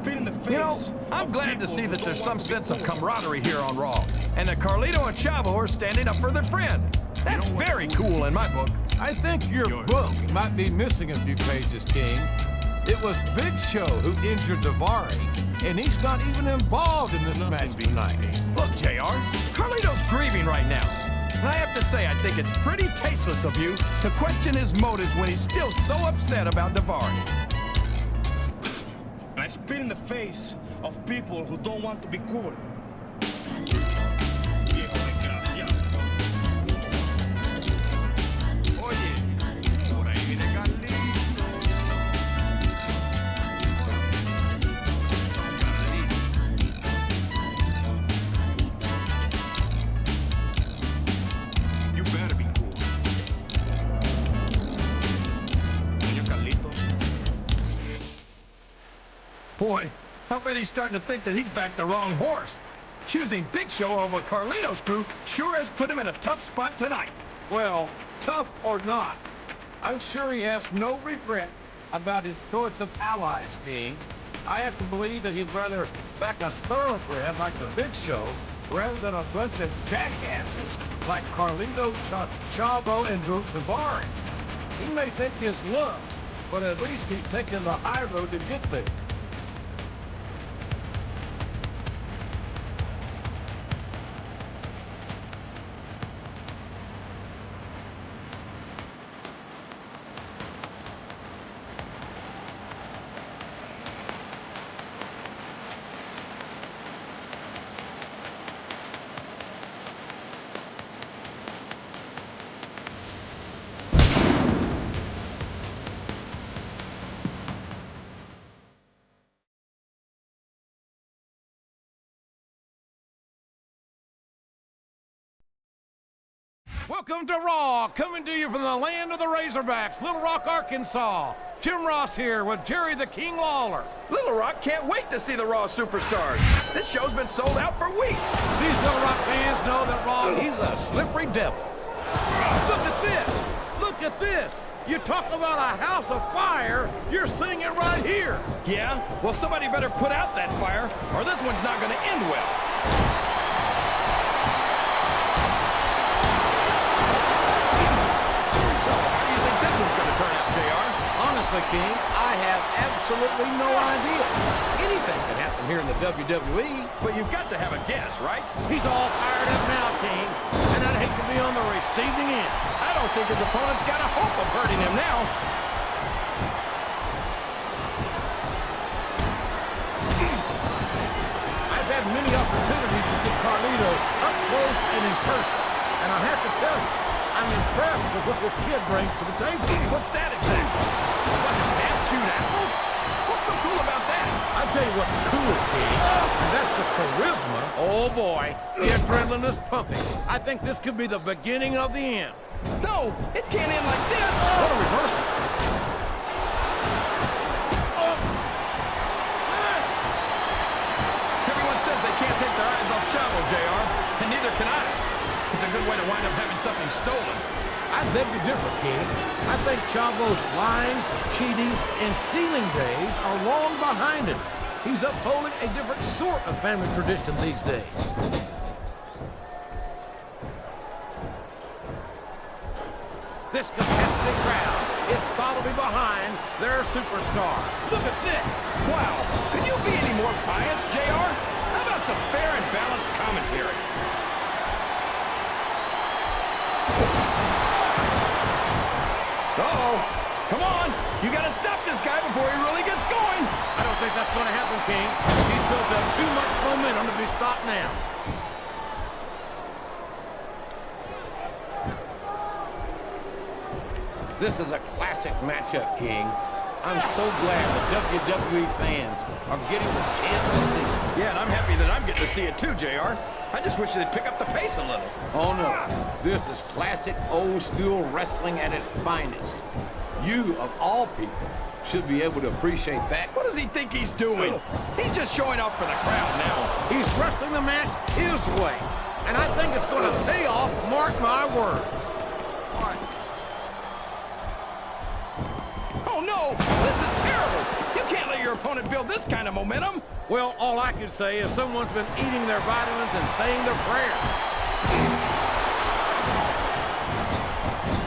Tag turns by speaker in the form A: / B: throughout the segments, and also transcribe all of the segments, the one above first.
A: spit in the face.
B: You know, I'm glad to see that there's some sense of camaraderie here on Raw, and that Carilto and Chavo are standing up for their friend. That's very cool in my book.
C: I think your book might be missing a few pages, King. It was Big Show who injured Davari, and he's not even involved in this match tonight.
B: Look, JR, Carlito's grieving right now. And I have to say, I think it's pretty tasteless of you to question his motives when he's still so upset about Davari.
A: I spit in the face of people who don't want to be cool.
B: You better be cool. Señor Carlitos.
D: Boy, I bet he's starting to think that he's backed the wrong horse. Choosing Big Show over Carlito's crew sure has put him in a tough spot tonight.
C: Well, tough or not, I'm sure he has no regret about his choice of allies, King. I have to believe that he'd rather back a thoroughbred like the Big Show rather than a bunch of jackasses like Carilto, Chavo, and Davari. He may think his luck, but at least he's taking the high road to get there. Welcome to Raw, coming to you from the land of the Razorbacks, Little Rock, Arkansas. Jim Ross here with Jerry the King Lawler.
B: Little Rock can't wait to see the Raw superstars. This show's been sold out for weeks.
C: These Little Rock fans know that Raw, he's a slippery devil. Look at this. Look at this. You talk about a house of fire, you're seeing it right here.
B: Yeah? Well, somebody better put out that fire, or this one's not going to end well.
C: Honestly, King, I have absolutely no idea. Anything can happen here in the WWE.
B: But you've got to have a guess, right?
C: He's all fired up now, King, and I'd hate to be on the receiving end.
B: I don't think his opponent's got a hope of hurting him now.
C: I've had many opportunities to see Carlito up close and in person, and I have to tell you, I'm impressed with what this kid brings to the table.
B: What's that exactly? A bunch of half-chewed apples? What's so cool about that?
C: I'll tell you what's cool, King, and that's the charisma. Oh, boy, the adrenaline is pumping. I think this could be the beginning of the end.
B: No, it can't end like this.
C: What a reversal.
B: Everyone says they can't take their eyes off Chavo, JR, and neither can I. It's a good way to wind up having something stolen.
C: I beg to differ, King. I think Chavo's lying, cheating, and stealing days are long behind him. He's upholding a different sort of family tradition these days. This capacity crowd is solidly behind their superstar. Look at this.
B: Wow, could you be any more biased, JR? How about some fair and balanced commentary? Uh-oh. Come on. You got to stop this guy before he really gets going.
C: I don't think that's going to happen, King. He's built up too much momentum to be stopped now. This is a classic matchup, King. I'm so glad the WWE fans are getting the chance to see it.
B: Yeah, and I'm happy that I'm getting to see it too, JR. I just wish they'd pick up the pace a little.
C: Oh, no. This is classic old-school wrestling at its finest. You, of all people, should be able to appreciate that.
B: What does he think he's doing? He's just showing off for the crowd now.
C: He's wrestling the match his way, and I think it's going to pay off, mark my words.
B: All right. Oh, no! This is terrible! You can't let your opponent build this kind of momentum?
C: Well, all I can say is someone's been eating their vitamins and saying their prayers.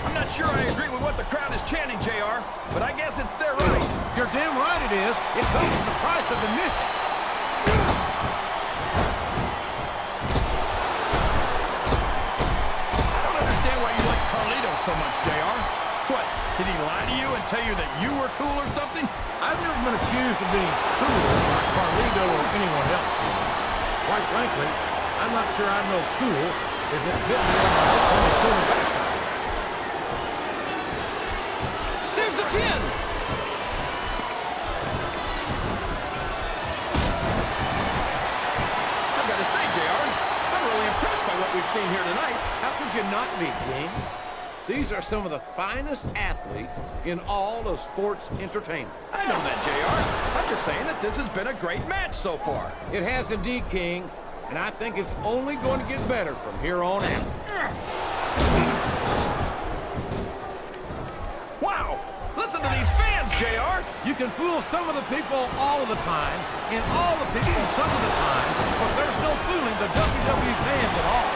B: I'm not sure I agree with what the crowd is chanting, JR, but I guess it's their right.
C: You're damn right it is. It comes at the price of admission.
B: I don't understand why you like Carlito so much, JR. What, did he lie to you and tell you that you were cool or something?
C: I've never been accused of being cool like Carlito or anyone else did. Quite frankly, I'm not sure I'd know cool if it bit me on the silver backside.
B: There's the pin! I've got to say, JR, I'm really impressed by what we've seen here tonight.
C: How could you not be, King? These are some of the finest athletes in all of sports entertainment.
B: I know that, JR. I'm just saying that this has been a great match so far.
C: It has indeed, King, and I think it's only going to get better from here on out.
B: Wow! Listen to these fans, JR!
C: You can fool some of the people all of the time, and all the people some of the time, but there's no fooling the WWE fans at all.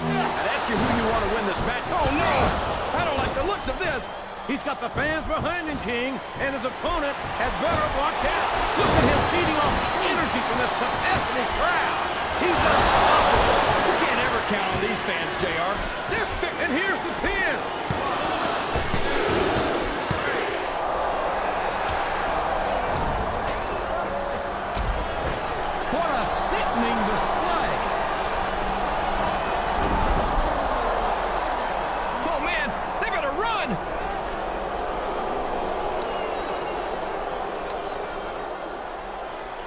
B: I'd ask you who you want to win this match. Oh, no! I don't like the looks of this.
C: He's got the fans behind him, King, and his opponent had better watch out. Look at him feeding off energy from this capacity crowd. He's unstoppable.
B: You can't ever count on these fans, JR. They're fit.
C: And here's the pin. What a sickening display.
B: Oh, man, they better run.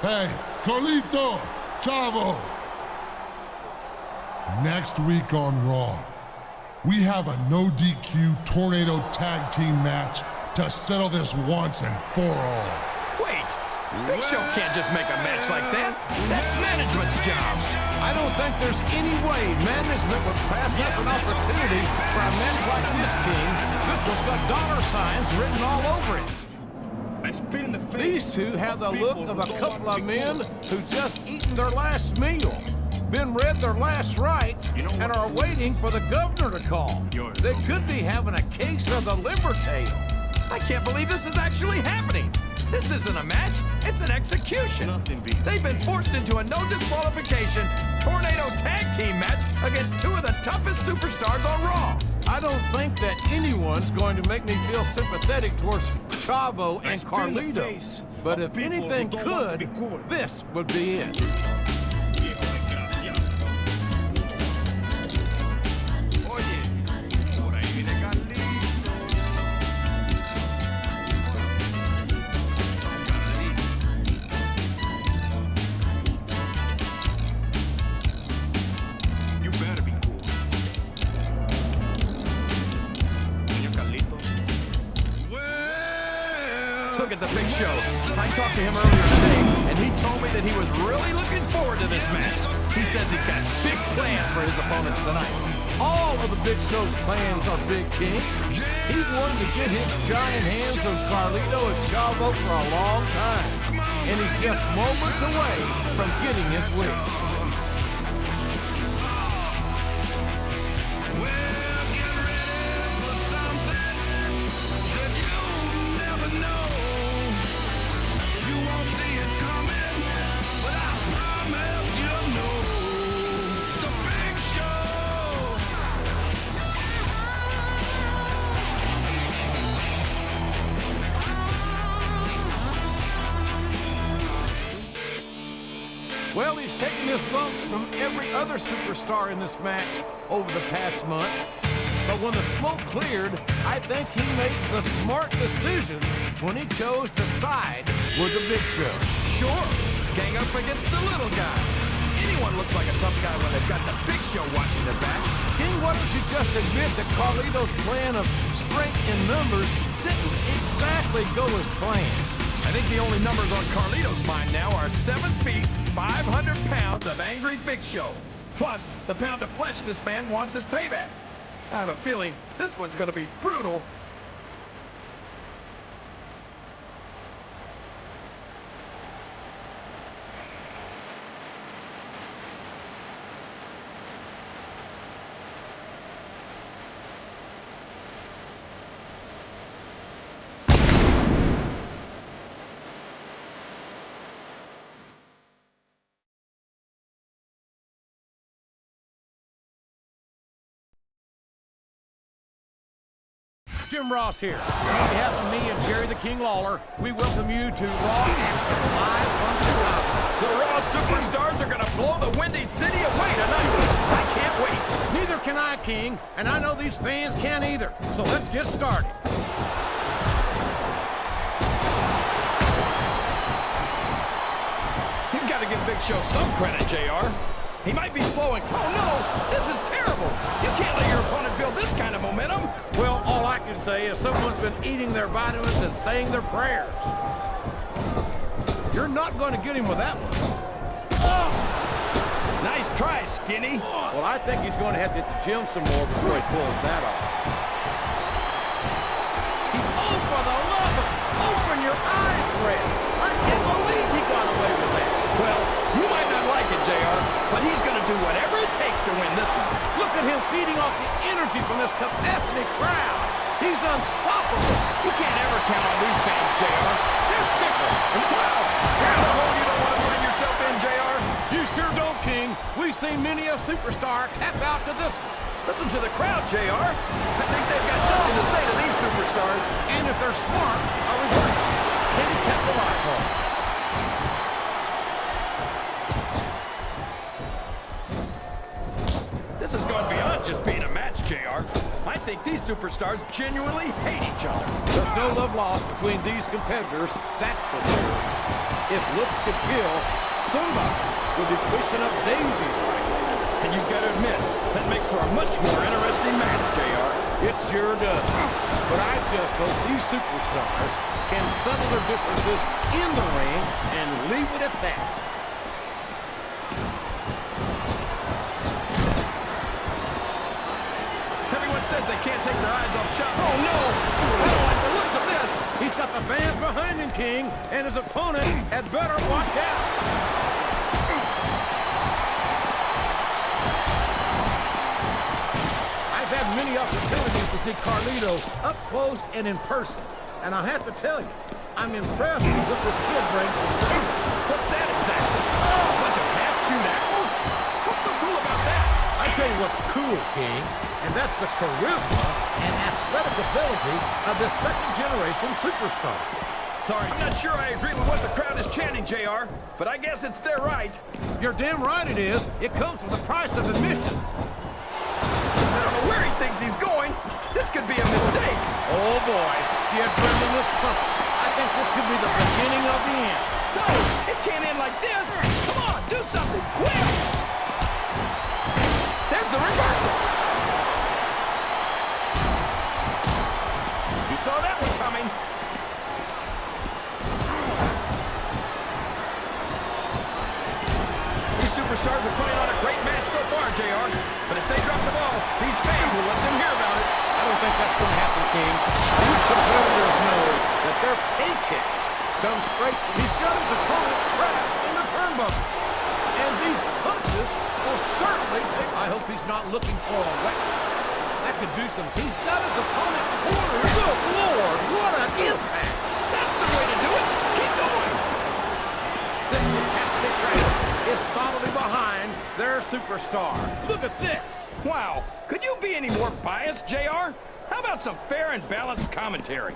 E: Hey, Carilto, Chavo. Next week on Raw, we have a no DQ tornado tag team match to settle this once and for all.
B: Wait, Big Show can't just make a match like that. That's management's job.
C: I don't think there's any way management would pass up an opportunity for a match like this, King. This one's got dollar signs written all over it.
A: I spit in the face.
C: These two have the look of a couple of men who just eaten their last meal, been read their last rites, and are waiting for the governor to call. They could be having a case of the liver tail.
B: I can't believe this is actually happening. This isn't a match, it's an execution. They've been forced into a no disqualification tornado tag team match against two of the toughest superstars on Raw.
C: I don't think that anyone's going to make me feel sympathetic towards Chavo and Carlito. But if anything could, this would be it.
B: Look at the Big Show. I talked to him earlier today, and he told me that he was really looking forward to this match. He says he's got big plans for his opponents tonight.
C: All of the Big Show's plans are Big, King. He wanted to get his giant hands on Carlito and Chavo for a long time, and he's just moments away from getting his wish. Well, he's taken his lumps from every other superstar in this match over the past month. But when the smoke cleared, I think he made the smart decision when he chose to side with the Big Show.
B: Sure, gang up against the little guy. Anyone looks like a tough guy when they've got the Big Show watching their back.
C: King, why don't you just admit that Carlito's plan of strength in numbers didn't exactly go as planned?
B: I think the only numbers on Carlito's mind now are 7 feet, 500 pounds of angry Big Show.
D: Plus, the pound of flesh this man wants is payback. I have a feeling this one's going to be brutal.
F: Jim Ross here. On behalf of me and Jerry the King Lawler, we welcome you to Raw Action live from Chicago.
B: The Raw superstars are gonna blow the Windy City away tonight. I can't wait.
F: Neither can I, King, and I know these fans can't either. So let's get started.
B: You've got to give Big Show some credit, JR. He might be slowing. Oh no, this is terrible. You can't let your opponent build this kind of momentum.
F: Well, all I can say is someone's been eating their vitamins and saying their prayers. You're not going to get him with that one.
B: Nice try, Skinny.
F: Well, I think he's going to have to hit the gym some more before he pulls that off. Oh, for the love of... Open your eyes, Red. I can't believe he got away with that.
B: Well, you might not like it, JR, but he's going to do whatever it takes to win this one.
F: Look at him feeding off the energy from this capacity crowd. He's unstoppable.
B: You can't ever count on these fans, JR. They're fickle. And wow, here's a hole you don't want to find yourself in, JR.
F: You sure don't, King. We've seen many a superstar tap out to this one.
B: Listen to the crowd, JR. I think they've got something to say to these superstars.
F: And if they're smart, I'll reverse it. Can he capitalize on it?
B: This has gone beyond just being a match, JR. I think these superstars genuinely hate each other.
F: There's no love lost between these competitors, that's for sure. If looks could kill, somebody would be pushing up daisies right now.
B: And you've got to admit, that makes for a much more interesting match, JR.
F: It sure does. But I just hope these superstars can settle their differences in the ring and leave it at that.
B: Everyone says they can't take their eyes off shot. Oh, no! I don't like the looks of this.
F: He's got the fans behind him, King, and his opponent had better watch out. I've had many opportunities to see Carlito up close and in person, and I have to tell you, I'm impressed with what this kid brings to the table.
B: What's that exactly? A bunch of half-chewed apples? What's so cool about that?
F: I tell you what's cool, King, and that's the charisma and athletic ability of this second-generation superstar.
B: Sorry, I'm not sure I agree with what the crowd is chanting, JR, but I guess it's their right.
F: You're damn right it is. It comes with the price of admission.
B: I don't know where he thinks he's going. This could be a mistake.
F: Oh, boy. The adrenaline is pumping. I think this could be the beginning of the end.
B: No, it can't end like this. Come on, do something quick. There's the reversal. He saw that one coming. These superstars are putting on a great match so far, JR. But if they drop the ball, these fans will let them hear about it.
F: I don't think that's going to happen, King. These competitors know that their paychecks come straight. He's got his opponent trapped in the turnbuckle. And these punches will certainly take... I hope he's not looking for a weapon. That could do some... He's got his opponent cornered. Good Lord, what an impact.
B: That's the way to do it. Keep going.
F: This capacity crowd is solidly behind their superstar. Look at this.
B: Wow. Could you be any more biased, JR? How about some fair and balanced commentary?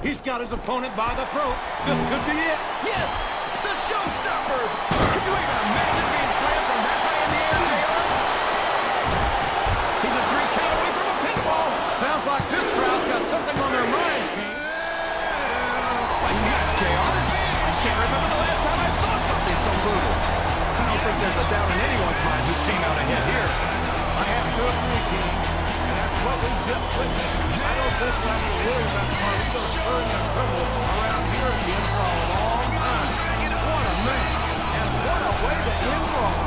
F: He's got his opponent by the throat. This could be it.
B: Yes, the showstopper. Could you even imagine being slammed from that high in the air, JR? He's a 3 count away from a pinfall.
F: Sounds like this crowd's got something on their minds, King.
B: Oh my gosh, JR. I can't remember the last time I saw something so brutal. I don't think there's a doubt in anyone's mind who came out ahead here.
F: I have to agree, King. And that's what we just witnessed. I don't think we'll have to worry about Carlito stirring up trouble around here again for a long time. What a man. And what a way to end Raw.